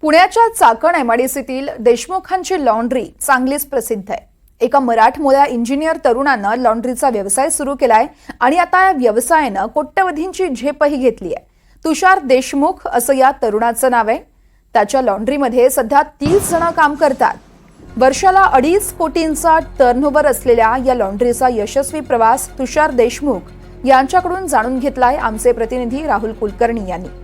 पुण्याच्या चाकण एमआयडीसीतील देशमुखांची लॉन्ड्री चांगलीच प्रसिद्ध आहे। एका मराठमोळ्या इंजिनियर तरुणानं लॉन्ड्रीचा व्यवसाय सुरू केलाय आणि आता या व्यवसायानं कोट्यवधींची झेपही घेतली आहे। तुषार देशमुख असं या तरुणाचं नाव आहे। त्याच्या लॉन्ड्रीमध्ये सध्या 30 जण काम करतात। वर्षाला 2.5 कोटींचा टर्नओव्हर असलेल्या या लॉन्ड्रीचा यशस्वी प्रवास तुषार देशमुख यांच्याकडून जाणून घेतलाय आमचे प्रतिनिधी राहुल कुलकर्णी यांनी।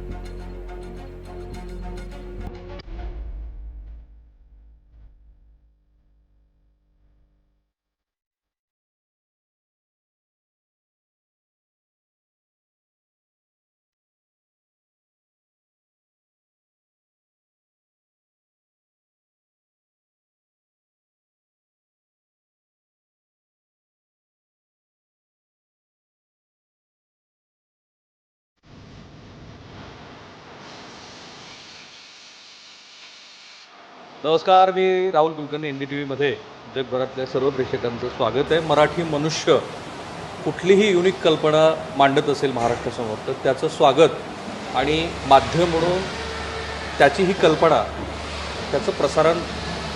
नमस्कार, मी राहुल कुलकर्णी NDTVमध्ये जगभरातल्या सर्व प्रेक्षकांचं स्वागत आहे। मराठी मनुष्य कुठलीही युनिक कल्पना मांडत असेल महाराष्ट्रासमोर तर त्याचं स्वागत आणि माध्यम म्हणून त्याची ही कल्पना त्याचं प्रसारण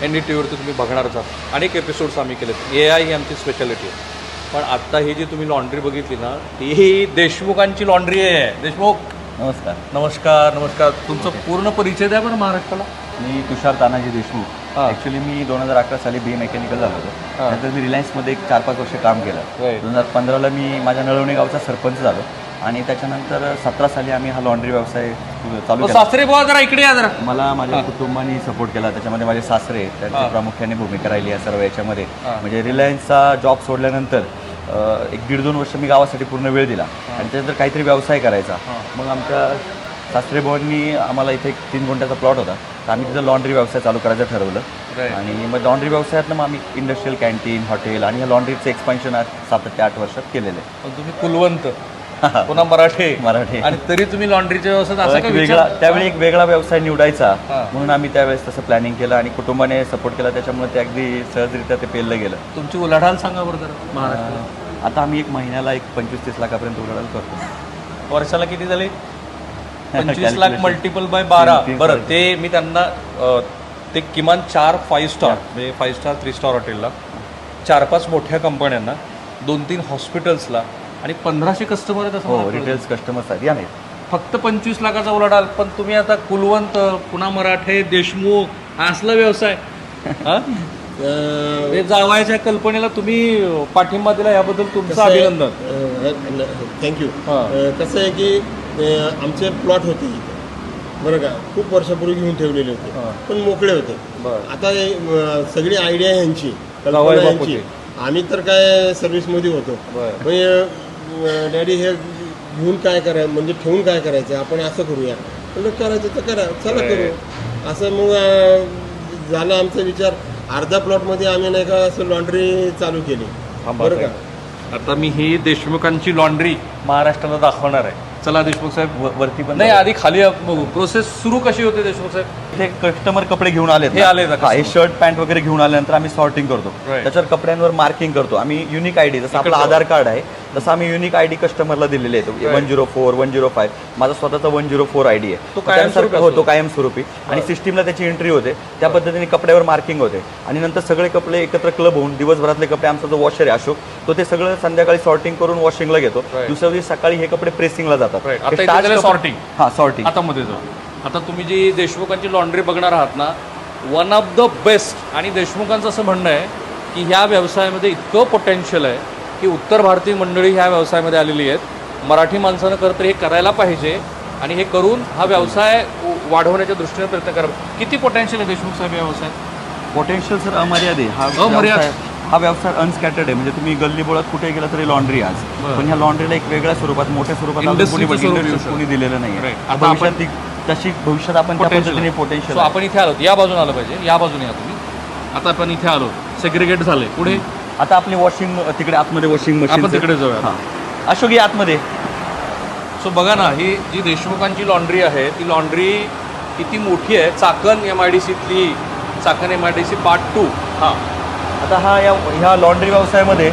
NDTVवरती तुम्ही बघणारच आहात। अनेक एपिसोड्स आम्ही केलेत। AI ही आमची स्पेशालिटी आहे। पण आत्ता ही जी तुम्ही लॉन्ड्री बघितली ना ही देशमुखांची लॉन्ड्री आहे। देशमुख नमस्कार. नमस्कार. नमस्कार. तुमचा पूर्ण परिचय द्या बरं महाराष्ट्राला। मी तुषार तानाजी देशमुख। ॲक्च्युली मी 2011 साली BA मेकॅनिकल झालो होतो। नंतर मी रिलायन्समध्ये 4-5 वर्ष काम केलं। 2015ला मी माझ्या नळवणे गावचा सरपंच झालो आणि त्याच्यानंतर 17 साली आम्ही हा लॉन्ड्री व्यवसाय चालू केला। सासरे बुवा जरा इकडे या जरा। मला माझ्या कुटुंबाने सपोर्ट केला। त्याच्यामध्ये माझे सासरे त्यांची प्रामुख्याने भूमिका राहिली या सर्व याच्यामध्ये। म्हणजे रिलायन्सचा जॉब सोडल्यानंतर 1-1.5-2 वर्ष मी गावासाठी पूर्ण वेळ दिला आणि त्यानंतर काहीतरी व्यवसाय करायचा। मग आमच्या सासरे भावांनी आम्हाला इथे एक 3 गुंठ्याचा प्लॉट होता तर आम्ही तिथं लॉन्ड्री व्यवसाय चालू करायचं ठरवलं आणि मग लॉन्ड्री व्यवसायातनं मग आम्ही इंडस्ट्रियल कॅन्टीन हॉटेल आणि ह्या लॉन्ड्रीचं एक्सपान्शन आज 7 ते 8 वर्षात केलेलं आहे। तुम्ही कुलवंत पुन्हा मराठी आणि तरी तुम्ही लॉन्ड्रीच्या व्यवसायात वेगळा त्यावेळी एक वेगळा व्यवसाय निवडायचा म्हणून आम्ही त्यावेळेस तसं प्लॅनिंग केलं आणि कुटुंबाने सपोर्ट केला। त्याच्यामुळे ते अगदी सहजरित्या ते पेललं गेलं। तुमची उलाढाल सांगा बरं जरा महाराष्ट्रात। आता आम्ही एक महिन्याला 25-30 लाखापर्यंत उलाढाल करतो। वर्षाला किती झाले? 25 लाख मल्टिपल बाय 12। बरं, ते मी त्यांना ते किमान 4 5 स्टार म्हणजे 5 स्टार 3 स्टार हॉटेलला 4-5 मोठ्या कंपन्यांना 2-3 हॉस्पिटल्सला आणि 1500 कस्टमर आहेत असं रिटेल्स कस्टमर्स आहेत या नाही फक्त 25 लाखाचा उलाढाल। पण तुम्ही आता कुलवंत पुन्हा मराठे देशमुख असला व्यवसाय जावायच्या कल्पनेला तुम्ही पाठिंबा दिला याबद्दल तुमचं अभिनंदन। थँक्यू। कसं आहे की आमचे प्लॉट होते बरं का, खूप वर्षापूर्वी घेऊन ठेवलेले होते पण मोकळे होते। आता सगळी आयडिया ह्यांची कल्पना ह्यांची। आम्ही तर काय सर्व्हिसमध्ये होतो म्हणजे डॅडी हे घेऊन काय करायचं म्हणजे ठेवून काय करायचं, आपण असं करूया म्हणलं करायचं तर करा चला करू असं। मग झालं आमचा विचार। अर्धा प्लॉटमध्ये आम्ही नाही का असं लॉन्ड्री चालू केली बरं का। आता मी ही देशमुखांची लॉन्ड्री महाराष्ट्राला दाखवणार आहे। चला देशमुख साहेब वरती पण नाही, आधी खाली बघू प्रोसेस सुरू कशी होते देशमुख साहेब। इथे कस्टमर कपडे घेऊन आले हे शर्ट पॅन्ट वगैरे घेऊन आल्यानंतर आम्ही सॉर्टिंग करतो। त्याच्यावर कपड्यांवर मार्किंग करतो आम्ही। युनिक आयडी जसं आपलं आधार कार्ड आहे तसं आम्ही युनिक आयडी कस्टमरला दिलेले आहेत। 104 105 माझा स्वतःचा 104 आयडी आहे। तो कायमस्वरूपी आणि सिस्टीमला त्याची एंट्री होते। त्या पद्धतीने कपड्यावर मार्किंग होते आणि नंतर सगळे कपडे एकत्र क्लब होऊन दिवसभरातले कपडे आमचा जो वॉशर आहे अशोक तो ते सगळं संध्याकाळी सॉर्टिंग करून वॉशिंगला घेतो। दुसऱ्या दिवशी सकाळी हे कपडे प्रेसिंगला जातात। सॉर्टिंग सॉर्टिंग आता मध्ये जाऊ। आता तुम्ही जी देशमुखांची लॉन्ड्री बघणार आहात ना, वन ऑफ द बेस्ट। आणि देशमुखांचं असं म्हणणं आहे की ह्या व्यवसायामध्ये इतकं पोटेन्शियल आहे की उत्तर भारतीय मंडळी ह्या व्यवसायामध्ये आलेली आहेत। मराठी माणसानं खरं हे करायला पाहिजे आणि हे करून हा व्यवसाय वाढवण्याच्या दृष्टीने प्रयत्न करा। किती पोटेन्शियल आहे देशमुख साहेब या व्यवसायात? पोटेन्शियल सर अमर्यादित हा व्यवसाय अनस्कॅटर्ड आहे। म्हणजे तुम्ही गल्ली बोळात कुठे गेला तरी लॉन्ड्री आज, पण ह्या लॉन्ड्रीला एक वेगळ्या स्वरूपात मोठ्या स्वरूपात कोणी दिलेलं नाही। आता आपण तशी भविष्यात आपण त्या पद्धतीने पोटेन्शियल आपण इथे आलो, या बाजूने आलं पाहिजे, या बाजूने या तुम्ही। आता आपण इथे आलो, सेग्रिगेट झाले। पुढे आता आपली वॉशिंग तिकडे आतमध्ये वॉशिंग मशीन आपण तिकडे जाऊया। अशोक आतमध्ये। सो बघा ना, ही जी देशमुखांची लॉन्ड्री आहे ती लॉन्ड्री किती मोठी आहे। चाकण MIDCतली चाकण MIDC पार्ट 2। आता ह्या लॉन्ड्री व्यवसायामध्ये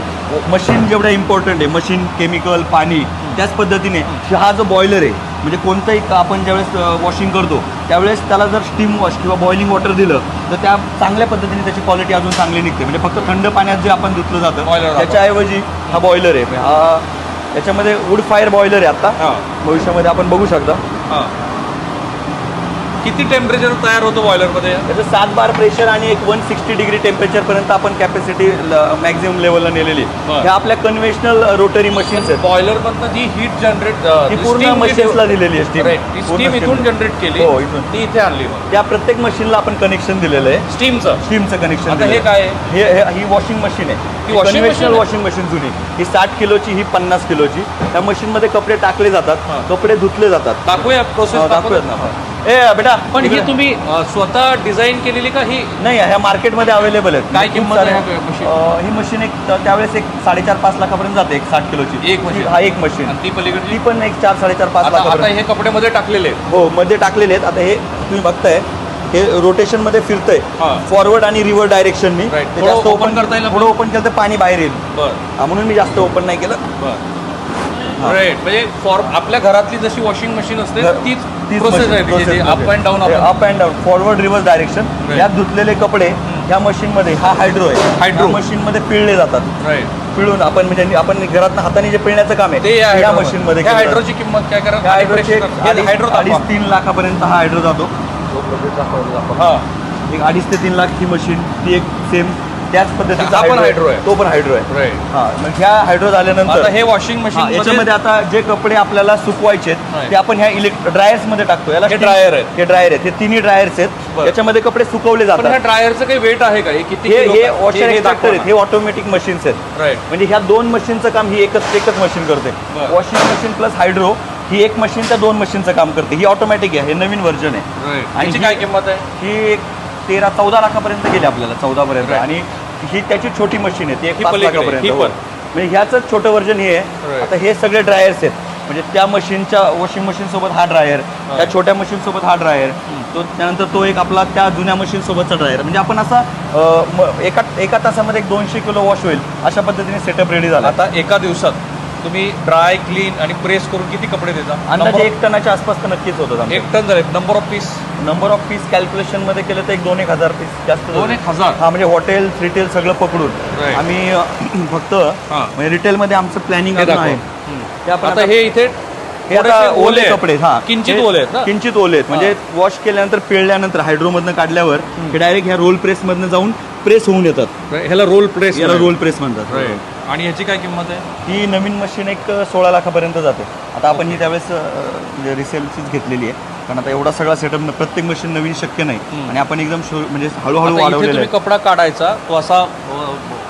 मशीन जेवढं इम्पॉर्टंट आहे, मशीन केमिकल पाणी त्याच पद्धतीने हा जो बॉयलर आहे म्हणजे कोणताही आपण ज्यावेळेस वॉशिंग करतो त्यावेळेस त्याला जर स्टीम वॉश किंवा बॉइलिंग वॉटर दिलं तर त्या चांगल्या पद्धतीने त्याची क्वालिटी अजून चांगली निघते. म्हणजे फक्त थंड पाण्यात जे आपण धुतलं जातं Boiler त्याच्याऐवजी हा बॉयलर आहे. हा याच्यामध्ये वूड फायर बॉयलर आहे आता. भविष्यामध्ये आपण बघू शकता. किती टेम्परेचर तयार होतं बॉयलरमध्ये? त्याचं 7 बार प्रेशर आणि एक 160 डिग्री टेम्परेचरपर्यंत आपण कॅपॅसिटी मॅक्झिमम लेवलला नेलेली. ह्या आपल्या कन्व्हेन्शनल रोटरी मशीन्स आहेत. बॉयलरमधनं जी हीट जनरेट ही पूर्ण मशीन्सला दिलेली आहे. स्टीम इथून जनरेट केली. हो, इथून ती इथे आणली. त्या प्रत्येक मशीनला आपण कनेक्शन दिलेलं आहे. स्टीमचं कनेक्शन. आता हे काय आहे? ही वॉशिंग मशीन आहे. ही washing कन्व्हेन्शनल machine आहे? वॉशिंग मशीन जुनी. ही 60 किलोची, ही 50 किलोची. त्या मशीनमध्ये कपडे टाकले जातात, कपडे धुतले जातात. दाखवूया प्रोसेस. दाखवूयात ना. ए बेटा, पण ही तुम्ही स्वतः डिझाईन केलेली का? ही नाही, ह्या मार्केटमध्ये अवेलेबल आहेत. काय किंमत आहे ही मशीन एक त्यावेळेस एक 4.5-5 लाखापर्यंत जाते. एक 60 किलोची एक machine. हा एक मशीन. ती पलीकडची ती पण एक 4-4.5-5 आता लाखापर्यंत. हे कपडे मध्ये टाकलेले आहेत. हो, मध्ये टाकलेले आहेत. आता हे तुम्ही बघताय, हे रोटेशन मध्ये फिरतंय हा. फॉरवर्ड आणि रिव्हर्स डायरेक्शननी. Right. थोडं open करता येईल थोडं ओपन केलं तर पाणी बाहेर येईल. बरं म्हणून मी जास्त ओपन नाही केलं. राईट. म्हणजे आपल्या घरातली जशी वॉशिंग मशीन असते तीच प्रोसेस आहे. Up and down. Up and down, forward reverse direction. यात धुतलेले कपडे ह्या मशीन मध्ये, हा हायड्रो आहे, हायड्रो मशीन मध्ये पिळले जातात. राईट. पिळून आपण म्हणजे आपण घरात हाताने जे पिळण्याचं काम आहे ते या मशीन मध्ये. हायड्रोची किंमत काय करा? हायड्रोचे हायड्रो 2.5-3 लाखापर्यंत हा हायड्रो जातो. हा, एक 2.5 ते 3 लाख ही मशीन. ती एक सेम त्याच पद्धतीचा हायड्रो आहे. तो पण हायड्रो आहे. राईट. हा, मग ह्या हायड्रो झाल्यानंतर हे वॉशिंग मशीन याच्यामध्ये आता जे कपडे आपल्याला सुकवायचे ते आपण ह्या ड्रायर्स मध्ये टाकतो. याला ड्रायर आहेत. हे ड्रायर आहेत. हे तिन्ही ड्रायर्स आहेत. याच्यामध्ये कपडे सुकवले पण ह्या जातात. ड्रायरचं काही वेट आहे का? किती हे वॉशर एक्स्ट्रॅक्टर आहेत. हे ऑटोमॅटिक मशीन्स आहेत. राईट. म्हणजे ह्या 2 मशीनचं काम ही एकच मशीन करते. बरं. वॉशिंग मशीन प्लस हायड्रो ही एक मशीन त्या 2 मशीनचं काम करते. ही ऑटोमॅटिक आहे. हे नवीन व्हर्जन आहे. आणि काय किंमत आहे? ही एक 13-14 लाखापर्यंत गेली आपल्याला. 14 पर्यंत. आणि ही त्याची छोटी मशीन आहे. ती एक 5 लाखापर्यंत. म्हणजे ह्याच छोटं व्हर्जन हे आहे. आता हे सगळे ड्रायर्स आहेत. म्हणजे त्या मशीनच्या वॉशिंग मशीन सोबत हा ड्रायर, त्या छोट्या मशीन सोबत हा ड्रायर, तो त्यानंतर तो एक आपला त्या जुन्या मशीन सोबतचा ड्रायर. म्हणजे आपण असा एका तासामध्ये एक 200 किलो वॉश होईल अशा पद्धतीने सेटअप रेडी झाला. आता एका दिवसात तुम्ही ड्राय, क्लीन आणि प्रेस करून किती कपडे देता? अंदाजे 1 टनाच्या आसपास तर नक्कीच होतं. 1 टन झाले. नंबर ऑफ पीस कॅल्क्युलेशन मध्ये केलं तर एक 2-1 हजार पीस जास्त. 2-1 हजार? हा, म्हणजे हॉटेल रिटेल सगळं पकडून. Right. आम्ही फक्त म्हणजे रिटेल मध्ये आमचं प्लॅनिंग आहे. ते आपण आता हे इथे हे आता ओले कपडे. हा, किंचित ओले आहेत ना? किंचित ओले आहेत. म्हणजे वॉश केल्यानंतर, पिळल्यानंतर हायड्रो मधनं काढल्यावर हे डायरेक्ट ह्या रोल प्रेस मधनं जाऊन प्रेस होऊन येतात. ह्याला रोल प्रेस. याला रोल प्रेस म्हणतात. आणि ह्याची काय किंमत आहे? ही नवीन मशीन एक 16 लाखापर्यंत जाते. आता आपण ही त्यावेळेस म्हणजे रिसेलचीच घेतलेली आहे. कारण आता एवढा सगळा सेटअप प्रत्येक मशीन नवीन शक्य नाही. आणि आपण एकदम म्हणजे हळूहळू वाढवलेलं आहे. कपडा काढायचा, तो असा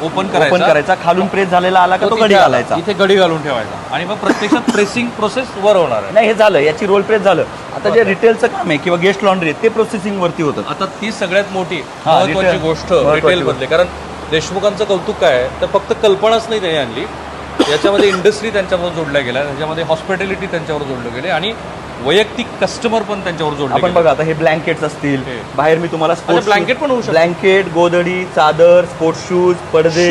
ओपन करायचा, खालून प्रेस झालेला आला का तो गडी घालायचा. इथे गडी घालून ठेवायचा आणि मग प्रत्यक्षात प्रेसिंग प्रोसेस वर होणार आहे. नाही, हे झालं, याची रोल प्रेस झालं. आता जे रिटेलचं काम आहे किंवा गेस्ट लॉन्ड्री आहे ते प्रोसेसिंग वरती होतं. आता ती सगळ्यात मोठी retail- महत्वाची गोष्ट महत्त्वाची रिटेल मधले. कारण देशमुखांचं कौतुक काय आहे तर फक्त कल्पनाच नाही त्यांनी आणली, याच्यामध्ये इंडस्ट्री त्यांच्यावर जोडल्या गेल्या, त्याच्यामध्ये हॉस्पिटॅलिटी त्यांच्यावर जोडलं गेले आणि वैयक्तिक कस्टमर पण त्यांच्यावर जोडले. आपण बघा आता हे ब्लँकेट्स असतील, बाहेर मी तुम्हाला ब्लँकेट पण होऊ शकतो. ब्लँकेट, गोधडी, चादर, स्पोर्ट्स शूज, पडदे,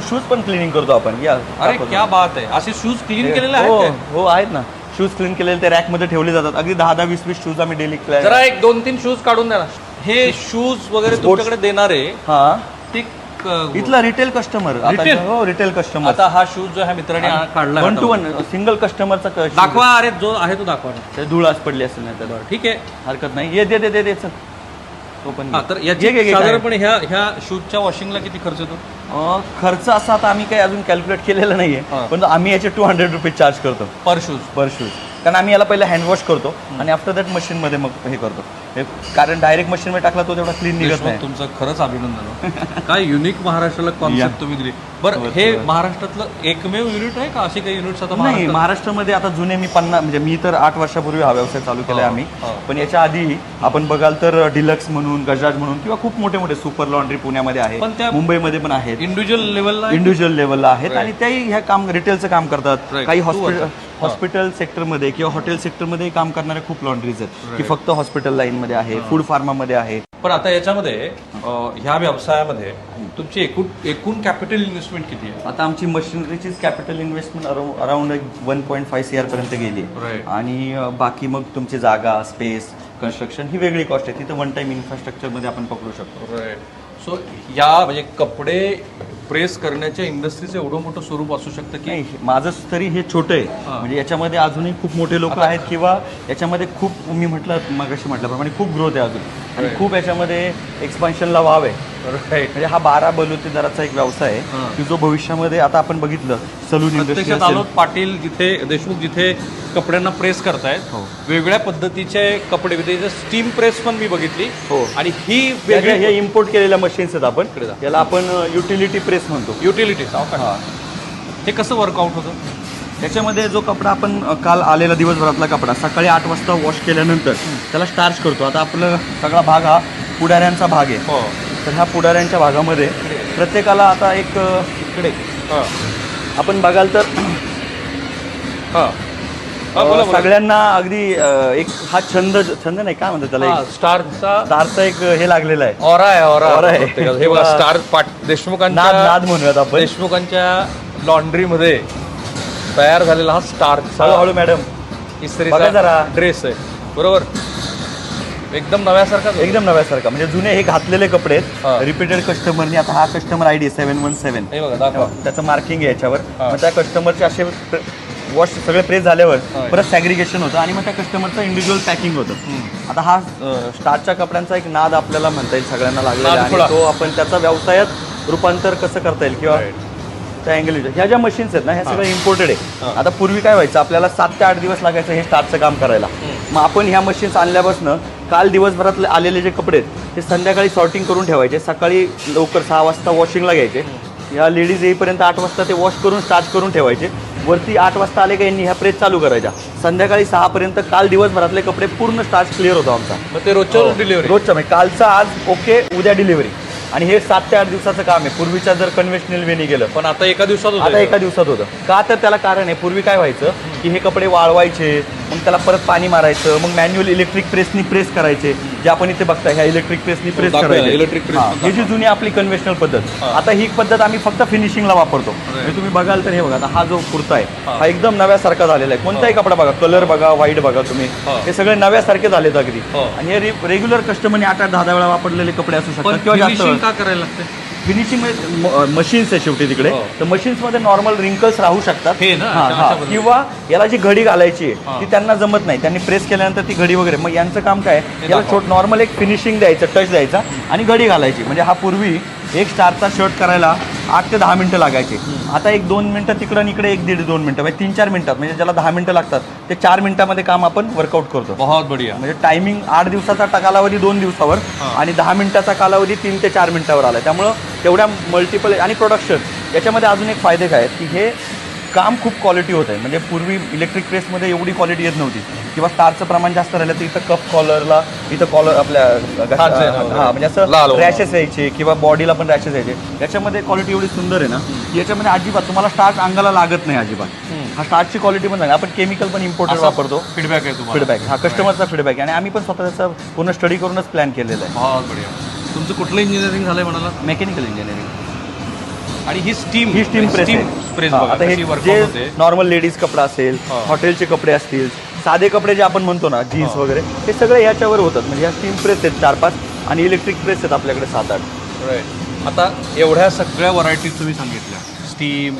शूज पण क्लिनिंग करतो आपण. या, अरे क्या बात आहे. असे शूज क्लीन केलेले हो आहेत? हो, आहेत ना. शूज क्लीन केलेले ते रॅक मध्ये ठेवले जातात. अगदी 10-20 शूज आम्ही डेली. जरा एक 2-3 शूज काढून द्या ना. हे शूज वगैरे तुमच्याकडे देणारे हा, ते इथला रिटेल कस्टमर. हो, रिटेल कस्टमर. आता हा शूज जो ह्या मित्राने काढला 1 to 1 सिंगल कस्टमरचा दाखवा. अरे जो आहे तो दाखवा. धूळ आज पडली असेल नाही तर ठीक आहे, हरकत नाही. ये दे चल. तो पण तर याची साधारणपणे ह्या शूजच्या वॉशिंगला किती खर्च येतो? खर्च असा आता आम्ही काही अजून कॅल्क्युलेट केलेला नाहीये, पण आम्ही याचे 200 रुपीज चार्ज करतो पर शूज. कारण आम्ही याला पहिले हँडवॉश करतो आणि आफ्टर दॅट मशीन मध्ये मग हे करतो. कारण डायरेक्ट मशीन मध्ये टाकला तो तेवढा क्लीन निघत नाही. तुमचं खरंच अभिनंदन. काय युनिक महाराष्ट्राला कॉन्सेप्ट तुम्ही दिली. बरं, हे महाराष्ट्रातलं एकमेव युनिट आहे का अशी काही युनिट्स आता? नाही, महाराष्ट्रामध्ये आता जुने मी 50 म्हणजे मी तर 8 वर्षापूर्वी हा व्यवसाय चालू केलाय आम्ही. पण याच्या आधी आपण बघाल तर डिलक्स म्हणून, गजाज म्हणून किंवा खूप मोठे मोठे सुपर लॉन्ड्री पुण्यामध्ये आहे, मुंबईमध्ये पण आहेत. इंडिव्हिज्युअल लेवलला आहेत आणि त्याही ह्या काम रिटेलचं काम करतात. काही हॉस्पिटल सेक्टरमध्ये किंवा हॉटेल सेक्टरमध्ये काम करणारे खूप लॉन्ड्रीज आहेत की फक्त हॉस्पिटल लाईनमध्ये आहे, फूड फार्मामध्ये आहे. पण आता याच्यामध्ये ह्या व्यवसायामध्ये तुमची एकूण कॅपिटल इन्व्हेस्टमेंट किती आहे? आता आमची मशिनरीचीच कॅपिटल इन्व्हेस्टमेंट अराउंड 1.5 CR पर्यंत गेली आहे. आणि बाकी मग तुमची जागा, स्पेस कन्स्ट्रक्शन ही वेगळी कॉस्ट आहे, तिथं वन टाइम इन्फ्रास्ट्रक्चरमध्ये आपण पकडू शकतो. सो या म्हणजे कपडे प्रेस करण्याच्या इंडस्ट्रीचं एवढं मोठं स्वरूप असू शकतं की नाही माझं तरी हे छोटं आहे, म्हणजे याच्यामध्ये अजूनही खूप मोठे लोक आहेत किंवा याच्यामध्ये खूप मी मगाशी म्हटल्याप्रमाणे खूप ग्रोथ आहे अजून आणि खूप याच्यामध्ये एक्सपान्शनला वाव आहे. म्हणजे हा 12 बलुतेदाराचा एक व्यवसाय आहे की जो भविष्यामध्ये आता आपण बघितलं सलून इंडस्ट्री प्रत्यक्षात आलोत पाटील जिथे देशमुख जिथे कपड्यांना प्रेस करतायत वेगळ्या पद्धतीचे कपडे त्याचं स्टीम प्रेस पण मी बघितली आणि ही वेगळी हे इम्पोर्ट केलेल्या मशीन्स आहेत आपण याला आपण युटिलिटी प्रेस म्हणतो. युटिलिटी हे कसं वर्कआउट होतं? त्याच्यामध्ये जो कपडा आपण काल आलेला दिवसभरातला कपडा सकाळी 8 वाजता वॉश केल्यानंतर त्याला स्टार्च करतो. आता आपला सगळा भाग हा पुढाऱ्यांचा भाग आहे, तर ह्या पुढाऱ्यांच्या भागामध्ये प्रत्येकाला आता एक इकडे आपण बघाल तर सगळ्यांना अगदी एक हा छंद नाही काय म्हणतात त्याला स्टारचा एक हे लागलेला आहे, ऑरा आहे. आहे. हे बघा स्टार देशमुखांच्या नाद म्हणूयात आपण. देशमुखांच्या लॉन्ड्रीमध्ये तयार झालेला हा स्टार हळूहळू मॅडम बघा जरा. ड्रेस आहे बरोबर, एकदम नव्यासारखा म्हणजे जुने हे घातलेले कपडे आहेत रिपीटेड कस्टमरनी. आता हा कस्टमर ID 717 हे बघा दाखवा. त्याचं मार्किंग आहे याच्यावर. मग त्या कस्टमरचे असे वॉश सगळे प्रेस झाल्यावर परत सॅग्रिगेशन होतं आणि मग त्या कस्टमरचं इंडिव्हिज्युअल पॅकिंग होतं. आता हा स्टारच्या कपड्यांचा एक नाद आपल्याला म्हणता येईल सगळ्यांना लागलेला आहे आणि तो आपण त्याचा व्यवसायात रूपांतर कसं करता येईल किंवा त्या अँगल ह्या ज्या मशीन्स आहेत ना ह्या सगळ्या इम्पोर्टेड आहे. आता पूर्वी काय व्हायचं आपल्याला 7 ते 8 दिवस लागायचं हे स्टारचं काम करायला. मग आपण ह्या मशीन्स आणल्यापासून काल दिवसभरात आलेले जे कपडे आहेत ते संध्याकाळी सॉर्टिंग करून ठेवायचे, सकाळी लवकर 6 वाजता वॉशिंगला घ्यायचे. या लेडीज येईपर्यंत 8 वाजता ते वॉश करून स्टार्च करून ठेवायचे. वरती 8 वाजता आले का यांनी ह्या प्रेस चालू करायच्या. संध्याकाळी 6 पर्यंत काल दिवसभरातले कपडे पूर्ण स्टार्च क्लिअर होता आमचा. मग ते रोजच्या डिलिव्हरी रोजच्या म्हणजे कालचं आज ओके उद्या डिलिव्हरी. आणि हे 7 ते 8 दिवसाचं काम आहे. पूर्वीच्या जर कन्व्हेन्शनल वेनी गेलं पण आता एका दिवसात होतं. का तर त्याला कारण आहे, पूर्वी काय व्हायचं की हे कपडे वाळवायचे, मग त्याला परत पाणी मारायचं, मग मॅन्युअल इलेक्ट्रिक प्रेसनी प्रेस करायचे, जे आपण इथे बघताय ह्या इलेक्ट्रिक प्रेसनी प्रेस करायचे. इलेक्ट्रिक प्रेस ही जी जुनी आपली कन्व्हेन्शनल पद्धत. आता ही पद्धत आम्ही फक्त फिनिशिंगला वापरतो. म्हणजे तुम्ही बघाल तर हे बघा आता हा जो कुर्ता आहे हा एकदम नव्यासारखा झालेला आहे. कोणताही कपडा बघा, कलर बघा, व्हाईट बघा तुम्ही, हे सगळे नव्यासारखे झालेत अगदी. आणि हे रेग्युलर कस्टमरने 8-10 वेळा वापरलेले कपडे असू शकतात किंवा जास्त. का करायला लागते? फिनिशिंग मशीन्स आहे शेवटी तिकडे, तर मशीन्स मध्ये नॉर्मल रिंकल्स राहू शकतात किंवा याला जी घडी घालायची आहे ती त्यांना जमत नाही, त्यांनी प्रेस केल्यानंतर ती घडी वगैरे. मग यांचं काम काय याला नॉर्मल एक फिनिशिंग द्यायचं, टच द्यायचा आणि घडी घालायची. म्हणजे हा पूर्वी एक स्टारचा शर्ट करायला 8 ते 10 मिनिटं लागायचे. आता 1-2 मिनिटं तिकडं आणि इकडे 1-1.5-2 मिनिटं म्हणजे 3-4 मिनिटात, म्हणजे ज्याला 10 मिनिटं लागतात ते 4 मिनिटामध्ये काम आपण वर्कआउट करतो. बहुत बढिया. म्हणजे टायमिंग 8 दिवसाचा कालावधी 2 दिवसावर आणि 10 मिनिटाचा कालावधी 3 ते 4 मिनिटावर आला. त्यामुळं तेवढ्या मल्टिपल आणि प्रोडक्शन याच्यामध्ये अजून एक फायदे काय आहेत की हे काम खूप क्वालिटी होत आहे. म्हणजे पूर्वी इलेक्ट्रिक प्रेसमध्ये एवढी क्वालिटी येत नव्हती किंवा स्टारचं प्रमाण जास्त राहिलं तर इथं कप कॉलरला इथं कॉलर आपल्या म्हणजे असं रॅशेस यायचे किंवा बॉडीला पण रॅशेस यायचे. याच्यामध्ये क्वालिटी एवढी सुंदर आहे ना की याच्यामध्ये अजिबात तुम्हाला स्टार्च अंगाला लागत नाही अजिबात. हा स्टार्चची क्वालिटी पण नाही. आपण केमिकल पण इम्पोर्टेड वापरतो. फीडबॅक आहे तुम्हाला? फीडबॅक हा कस्टमरचा फीडबॅक आहे आणि आम्ही पण स्वतः त्याचा पूर्ण स्टडी करूनच प्लॅन केलेला आहे. बहुत बढिया. तुमचं कुठलं इंजिनिअरिंग झालंय म्हणाला? Mechanical engineering. आणि ही स्टीम प्रेस. आता हे जे नॉर्मल लेडीज कपडा असेल, हॉटेलचे कपडे असतील, साधे कपडे जे आपण म्हणतो ना जीन्स वगैरे, हे सगळे याच्यावर होतात. म्हणजे ह्या स्टीम प्रेस आहेत 4-5 आणि इलेक्ट्रिक प्रेस आहेत आपल्याकडे 7-8. राईट. आता एवढ्या सगळ्या व्हरायटीज तुम्ही सांगितल्या, स्टीम,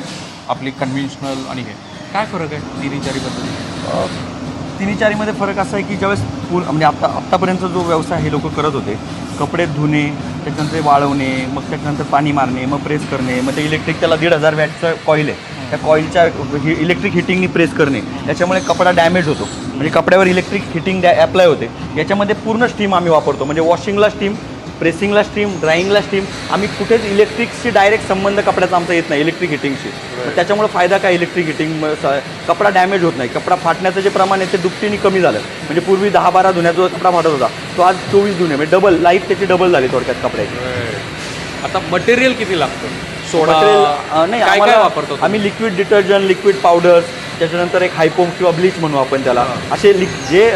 आपली कन्व्हेन्शनल आणि हे, काय फरक आहे तिन्ही-चारी पद्धती? तिन्ही-चारीमध्ये फरक असा आहे की ज्यावेळेस म्हणजे आत्तापर्यंत जो व्यवसाय हे लोक करत होते, कपडे धुणे, त्याच्यानंतर वाळवणे, मग त्याच्यानंतर पाणी मारणे, मग प्रेस करणे, मग ते इलेक्ट्रिक त्याला 1,500 वॅटचं कॉईल आहे, त्या कॉईलच्या इलेक्ट्रिक हिटिंगनी प्रेस करणे, याच्यामुळे कपडा डॅमेज होतो. म्हणजे कपड्यावर इलेक्ट्रिक हिटिंग अप्लाय होते. याच्यामध्ये पूर्ण स्टीम आम्ही वापरतो. म्हणजे वॉशिंगला स्टीम, प्रेसिंगला स्टीम, ड्रायिंगला स्टीम. आम्ही कुठेच इलेक्ट्रिकशी डायरेक्ट संबंध कपड्याचा आमचा येत नाही इलेक्ट्रिक हिटिंगशी. त्याच्यामुळे फायदा काय, इलेक्ट्रिक हिटिंग कपडा डॅमेज होत नाही. कपडा फाटण्याचं जे प्रमाण आहे ते दुपटीने कमी झालं. म्हणजे पूर्वी 10-12 धुण्यात जो कपडा फाटत होता तो आज 24 धुणे, म्हणजे डबल लाईफ त्याची डबल झाली थोडक्यात कपड्याची. आता मटेरियल किती लागतं? सोडा नाही, काय वापरतो आम्ही लिक्विड डिटर्जंट, लिक्विड पावडर, त्याच्यानंतर एक हायपोम किंवा ब्लीच म्हणू आपण त्याला. असे जे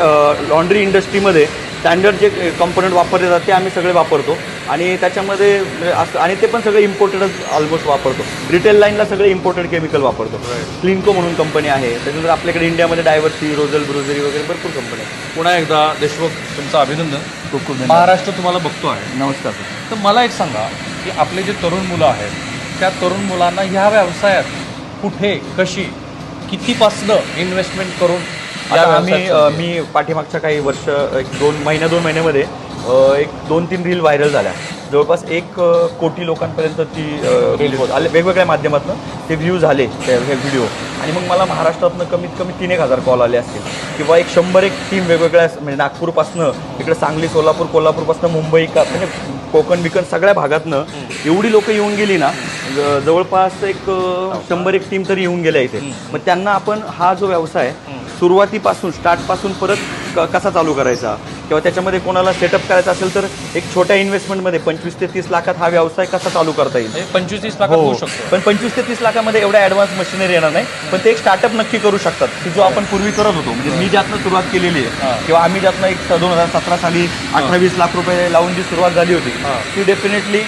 लॉन्ड्री इंडस्ट्रीमध्ये स्टँडर्ड जे कंपोनंट वापरले जातात ते आम्ही सगळे वापरतो आणि त्याच्यामध्ये असं आणि ते पण सगळे इम्पोर्टेडच ऑलमोस्ट वापरतो. रिटेल लाईनला सगळे इम्पोर्टेड केमिकल वापरतो. क्लिनको म्हणून कंपनी आहे, त्याच्यानंतर आपल्याकडे इंडियामध्ये डायव्हर्सी, रोझल, ब्रुझरी वगैरे भरपूर कंपनी आहे. पुन्हा एकदा देशमुख तुमचं अभिनंदन. खूप खूप महाराष्ट्र तुम्हाला बघतो आहे. नमस्कार सर. तर मला एक सांगा की आपले जे तरुण मुलं आहेत त्या तरुण मुलांना ह्या व्यवसायात कुठे, कशी, कितीपासनं इन्व्हेस्टमेंट करून या आता आम्ही व्यवसायात संधी आहे? मी पाठीमागच्या काही वर्ष एक 2 महिन्यामध्ये एक 2-3 रील व्हायरल झाल्या. जवळपास 1 कोटी लोकांपर्यंत ती रील आले वेगवेगळ्या माध्यमातून ते व्ह्यू झाले हे व्हिडिओ. आणि मग मला महाराष्ट्रातनं कमीत कमी 3,000 कॉल आले असतील किंवा 100 टीम वेगवेगळ्या म्हणजे नागपूरपासनं इकडे सांगली, सोलापूर, कोल्हापूरपासनं मुंबई का म्हणजे कोकण बिकन सगळ्या भागातनं एवढी लोकं येऊन गेली ना, जवळपास एक 100 टीम तरी येऊन गेल्या इथे. मग त्यांना आपण हा जो व्यवसाय सुरुवातीपासून स्टार्टपासून परत कसा चालू करायचा किंवा त्याच्यामध्ये कोणाला सेटअप करायचा असेल तर एक छोट्या इन्व्हेस्टमेंटमध्ये 25 ते 30 लाखात हा व्यवसाय कसा चालू करता येईल. 25-30 लाखात होऊ शकतो. पण 25 ते 30 लाखामध्ये एवढ्या ॲडव्हान्स मशिनरी येणार नाही, पण ते एक स्टार्टअप नक्की करू शकतात की जो आपण पूर्वी करत होतो. म्हणजे मी ज्यातनं सुरुवात केलेली आहे किंवा आम्ही ज्यातनं एक 2017 साली 18-20 लाख रुपये लावून जी सुरुवात झाली होती ती डेफिनेटली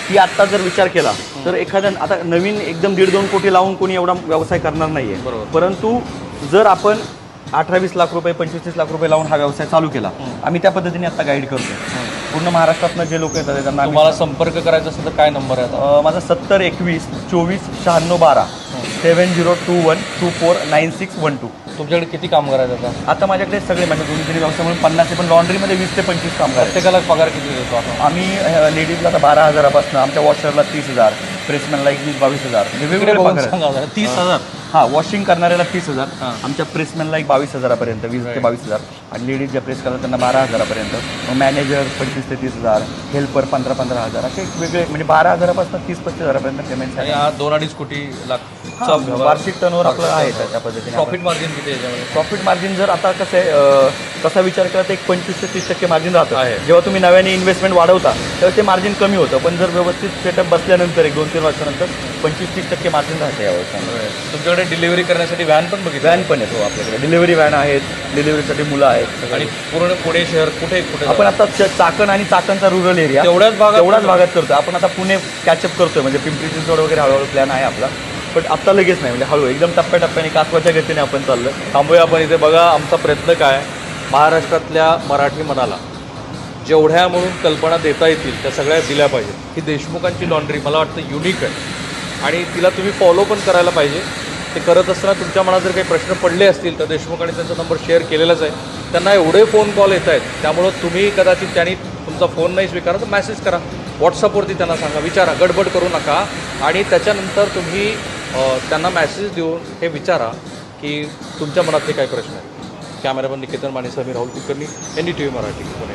ती आत्ता जर विचार केला तर एखाद्या आता नवीन एकदम 1.5-2 कोटी लावून कोणी एवढा व्यवसाय करणार नाहीये. परंतु जर आपण 18-20 लाख रुपये 25-30 लाख रुपये लावून हा व्यवसाय चालू केला, आम्ही त्या पद्धतीने आता गाईड करतो. पूर्ण महाराष्ट्रातनं जे लोक येतात त्यांना तुम्हाला संपर्क करायचा असेल तर काय नंबर आहे आता? माझा 70 21 24 96 12 7021 249612. तुमच्याकडे किती कामगार आहेत आता? आता माझ्याकडे सगळे माझ्या दोन्ही व्यवसाय म्हणून 50 आहे, पण लॉन्ड्रीमध्ये 20 ते 25 कामगार आहेत. प्रत्येकाला पगार किती देतो आपण? आम्ही लेडीजला आता 12,000पासून, आमच्या वॉशरला 30,000, प्रेसमॅनला 21-22,000 वेगवेगळे पगार आहेत. सांगा जरा. 30,000. हां, वॉशिंग करणाऱ्याला 30,000, आमच्या प्रेसमॅनला 22,000पर्यंत 20 ते 22,000 आणि लेडीज ज्या प्रेस करतात त्यांना 12,000पर्यंत. मग मॅनेजर 25 ते 30,000, हेल्पर 15,000 असे वेगळे म्हणजे 12,000पासून 30-35,000पर्यंत पेमेंट आणि आहे. हा 2-2.5 कोटी लाख वार्षिक टर्नओव्हर आपलं आहे त्या पद्धतीने. प्रॉफिट मार्जिन किती आहे याच्यामध्ये? प्रॉफिट मार्जिन जर आता कसं आहे कसा विचार केला तर एक 25 ते 30% मार्जिन राहतं. आहे. जेव्हा तुम्ही नव्याने इन्व्हेस्टमेंट वाढवता तेव्हा ते मार्जिन कमी होतं, पण जर व्यवस्थित सेटअप बसल्यानंतर 1-2-3 वर्षानंतर 25-30% मार्जिन राहते या व्यवसायामध्ये. तुमच्याकडे डिलिव्हरी करण्यासाठी व्हॅन पण बघितली? व्हॅन पण येतो आपल्याकडे, डिलिव्हरी व्हॅन आहेत, डिलिव्हरीसाठी मुलं आहेत. आणि पूर्ण पुणे शहर कुठे कुठे आपण आता चाकण आणि चाकणचा रुरल एरिया तेवढ्याच भागात करतो. आपण आता पुणे कॅचअप करतोय, म्हणजे पिंपरी चिंचवड वगैरे हळूहळू प्लॅन आहे आपला, पण आत्ता लगेच नाही, म्हणजे हळू एकदम टप्प्याटप्प्याने कासवाच्या गतीने आपण चाललं. थांबूया आपण इथे. बघा आमचा प्रयत्न काय, महाराष्ट्रातल्या मराठी मनाला जेवढ्या म्हणून कल्पना देता येतील त्या सगळ्या दिल्या पाहिजेत. ही देशमुखांची लॉन्ड्री मला वाटतं युनिक आहे आणि तिला तुम्ही फॉलो पण करायला पाहिजे. ते करत असताना तुमच्या मनात जर काही प्रश्न पडले असतील तर देशमुखांनी त्यांचा नंबर शेअर केलेलाच आहे. त्यांना एवढे फोन कॉल येत आहेत, त्यामुळं तुम्ही कदाचित त्यांनी तुमचा फोन नाही स्वीकारा तर मेसेज करा, व्हॉट्सअपवरती त्यांना सांगा, विचारा, गडबड करू नका. आणि त्याच्यानंतर तुम्ही त्यांना मेसेज देऊन हे विचारा की तुमच्या मनातले काय प्रश्न आहेत. कॅमेरामन निकेतन मानेसह मी राहुल कुलकर्णी, NDTV मराठी, पुणे.